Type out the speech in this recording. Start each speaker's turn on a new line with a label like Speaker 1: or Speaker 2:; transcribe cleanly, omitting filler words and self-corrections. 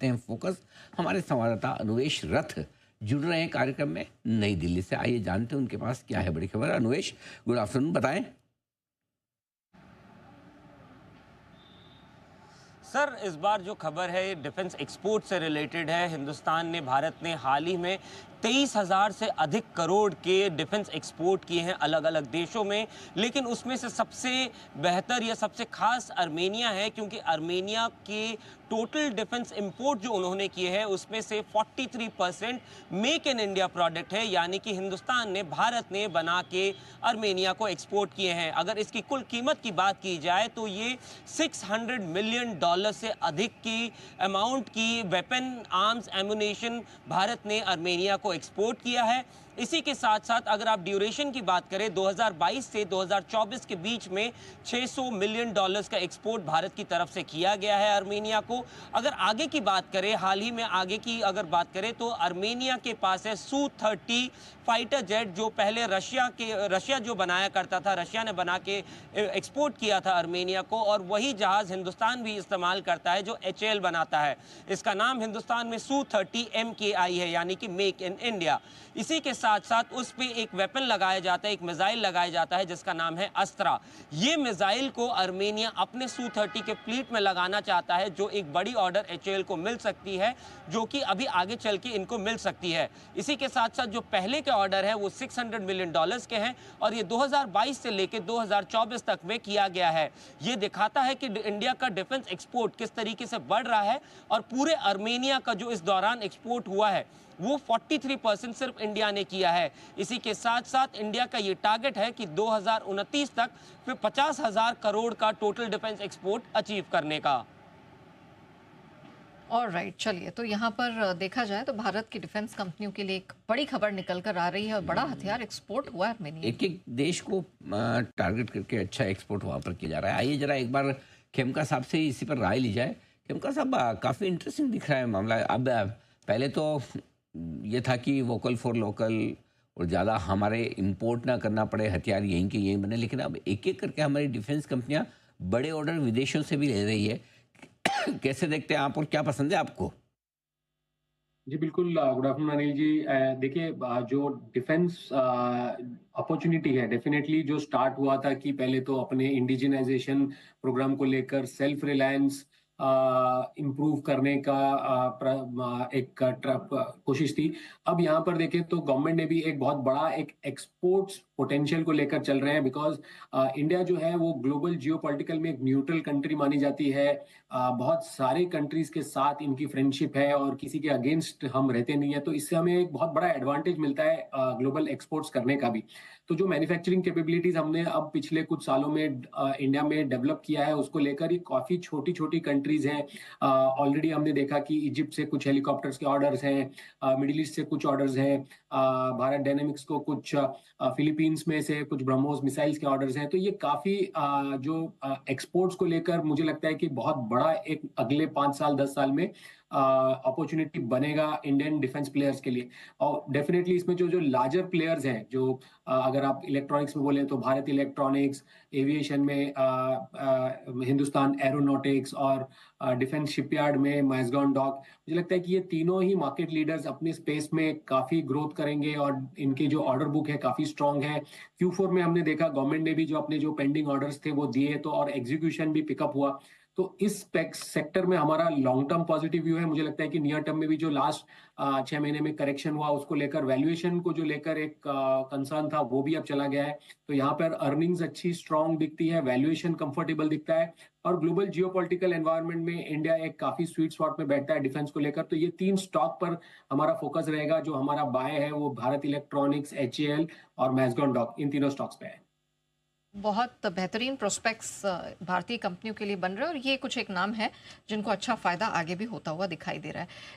Speaker 1: करते हैं फोकस। हमारे संवाददाता अनुवेश रथ जुड़ रहे हैं कार्यक्रम में नई दिल्ली से। आइए जानते हैं उनके पास क्या है बड़ी खबर। अनुवेश, गुड आफ्टरनून, बताएं।
Speaker 2: सर, इस बार जो खबर है ये डिफेंस एक्सपोर्ट से रिलेटेड है। हिंदुस्तान ने, भारत ने हाल ही में 23,000 से अधिक करोड़ के डिफेंस एक्सपोर्ट किए हैं अलग अलग देशों में, लेकिन उसमें से सबसे बेहतर या सबसे खास आर्मेनिया है, क्योंकि आर्मेनिया के टोटल डिफेंस इंपोर्ट जो उन्होंने किए हैं उसमें से 43% मेक इन इंडिया प्रोडक्ट है, यानी कि हिंदुस्तान ने, भारत ने बना के आर्मेनिया को एक्सपोर्ट किए हैं। अगर इसकी कुल कीमत की बात की जाए तो ये $600 मिलियन से अधिक की अमाउंट की वेपन, आर्म्स, एमुनेशन भारत ने आर्मेनिया को एक्सपोर्ट किया है। इसी के साथ साथ अगर आप ड्यूरेशन की बात करें, 2022 से 2024 के बीच में $600 मिलियन का एक्सपोर्ट भारत की तरफ से किया गया है आर्मेनिया को। अगर आगे की बात करें, हाल ही में आगे की अगर बात करें तो आर्मेनिया के पास है Su-30 फाइटर जेट, जो पहले रशिया जो बनाया करता था, रशिया ने बना के एक्सपोर्ट किया था आर्मेनिया को, और वही जहाज हिंदुस्तान भी इस्तेमाल करता है जो HAL बनाता है। इसका नाम हिंदुस्तान में Su-30 MKI है, यानी कि मेक इन इंडिया। इसी के साथ साथ उस पे एक वेपन लगाया जाता है, एक मिसाइल लगाया जाता है जिसका नाम है अस्त्रा। ये मिसाइल को आर्मेनिया अपने Su-30 के फ्लीट में लगाना चाहता है, जो एक बड़ी ऑर्डर HAL को मिल सकती है, जो कि अभी आगे चल के इनको मिल सकती है। इसी के साथ साथ जो पहले के ऑर्डर है वो $600 मिलियन के हैं, और ये 2022 से लेकर 2024 तक में किया गया है। ये दिखाता है कि इंडिया का डिफेंस एक्सपोर्ट किस तरीके से बढ़ रहा है, और पूरे आर्मेनिया का जो इस दौरान एक्सपोर्ट हुआ है वो 43% सिर्फ इंडिया ने किया है। इसी के साथ साथ इंडिया का ये टारगेट है कि 2029 तक फिर 50,000 करोड़ का टोटल डिफेंस एक्सपोर्ट अचीव करने का।
Speaker 3: और राइट, चलिए, तो यहाँ पर देखा जाए तो भारत की डिफेंस कंपनियों के लिए एक बड़ी खबर निकल कर आ रही है, और बड़ा हथियार एक्सपोर्ट हुआ है आर्मेनिया।
Speaker 1: एक एक देश को टारगेट करके अच्छा एक्सपोर्ट वहाँ पर किया जा रहा है। आइए जरा एक बार खेमका साहब से इसी पर राय ली जाए। खेमका साहब, काफ़ी इंटरेस्टिंग दिख रहा है मामला। अब पहले तो ये था कि वोकल फॉर लोकल और ज़्यादा हमारे इंपोर्ट ना करना पड़े, हथियार यहीं के यहीं बने, लेकिन अब एक एक करके हमारी डिफेंस कंपनियां बड़े ऑर्डर विदेशों से भी ले रही है। कैसे देखते हैं आप, और क्या पसंद है आपको?
Speaker 4: जी बिल्कुल, गुड आफ्टरनून अनिल जी। देखिए, जो डिफेंस अपॉर्चुनिटी है, डेफिनेटली जो स्टार्ट हुआ था कि पहले तो अपने इंडिजिनाइजेशन प्रोग्राम को लेकर सेल्फ रिलायंस इम्प्रूव करने का एक कोशिश थी। अब यहाँ पर देखें तो गवर्नमेंट ने भी एक बहुत बड़ा एक एक्सपोर्ट्स पोटेंशियल को लेकर चल रहे हैं, बिकॉज इंडिया जो है वो ग्लोबल जियोपॉलिटिकल में एक न्यूट्रल कंट्री मानी जाती है। बहुत सारे कंट्रीज के साथ इनकी फ्रेंडशिप है और किसी के अगेंस्ट हम रहते नहीं है, तो इससे हमें एक बहुत बड़ा एडवांटेज मिलता है ग्लोबल एक्सपोर्ट्स करने का भी। तो जो मैन्युफैक्चरिंग कैपेबिलिटीज हमने अब पिछले कुछ सालों में इंडिया में डेवलप किया है, उसको लेकर ये काफी छोटी छोटी कंट्रीज हैं। ऑलरेडी हमने देखा कि इजिप्ट से कुछ हेलीकॉप्टर्स के ऑर्डर्स हैं, मिडिल ईस्ट से कुछ ऑर्डर्स हैं, भारत डायनेमिक्स को कुछ फिलीपींस में से कुछ ब्रह्मोस मिसाइल्स के ऑर्डर्स हैं। तो ये काफी जो एक्सपोर्ट्स को लेकर मुझे लगता है कि बहुत बड़ा एक अगले 5 साल 10 साल में अपॉर्चुनिटी बनेगा इंडियन डिफेंस प्लेयर्स के लिए। और डेफिनेटली इसमें जो जो लार्जर प्लेयर्स हैं, जो अगर आप इलेक्ट्रॉनिक्स में बोलें तो भारत इलेक्ट्रॉनिक्स, एविएशन में हिंदुस्तान एरोनॉटिक्स, और डिफेंस शिपयार्ड में मैसगॉन डॉक, मुझे लगता है कि ये तीनों ही मार्केट लीडर्स अपने स्पेस में काफी ग्रोथ करेंगे, और इनकी जो ऑर्डर बुक है काफी स्ट्रांग है। Q4 में हमने देखा गवर्नमेंट ने भी जो अपने जो पेंडिंग ऑर्डर्स थे वो दिए, तो और एग्जीक्यूशन भी पिकअप हुआ। तो इस सेक्टर में हमारा लॉन्ग टर्म पॉजिटिव व्यू है। मुझे लगता है कि नियर टर्म में भी जो लास्ट 6 महीने में करेक्शन हुआ, उसको लेकर वैल्यूएशन को जो लेकर एक कंसर्न था वो भी अब चला गया है। तो यहाँ पर अर्निंग्स अच्छी स्ट्रांग दिखती है, वैल्यूएशन कंफर्टेबल दिखता है, और ग्लोबल जियोपॉलिटिकल एनवायरनमेंट में इंडिया एक काफी स्वीट स्पॉट में बैठता है डिफेंस को लेकर। तो ये 3 स्टॉक पर हमारा फोकस रहेगा। जो हमारा बाय है वो भारत इलेक्ट्रॉनिक्स, HAL और मैसगॉन डॉक, इन तीनों स्टॉक्स पे है।
Speaker 3: बहुत बेहतरीन प्रोस्पेक्ट्स भारतीय कंपनियों के लिए बन रहे हैं, और ये कुछ एक नाम है जिनको अच्छा फायदा आगे भी होता हुआ दिखाई दे रहा है।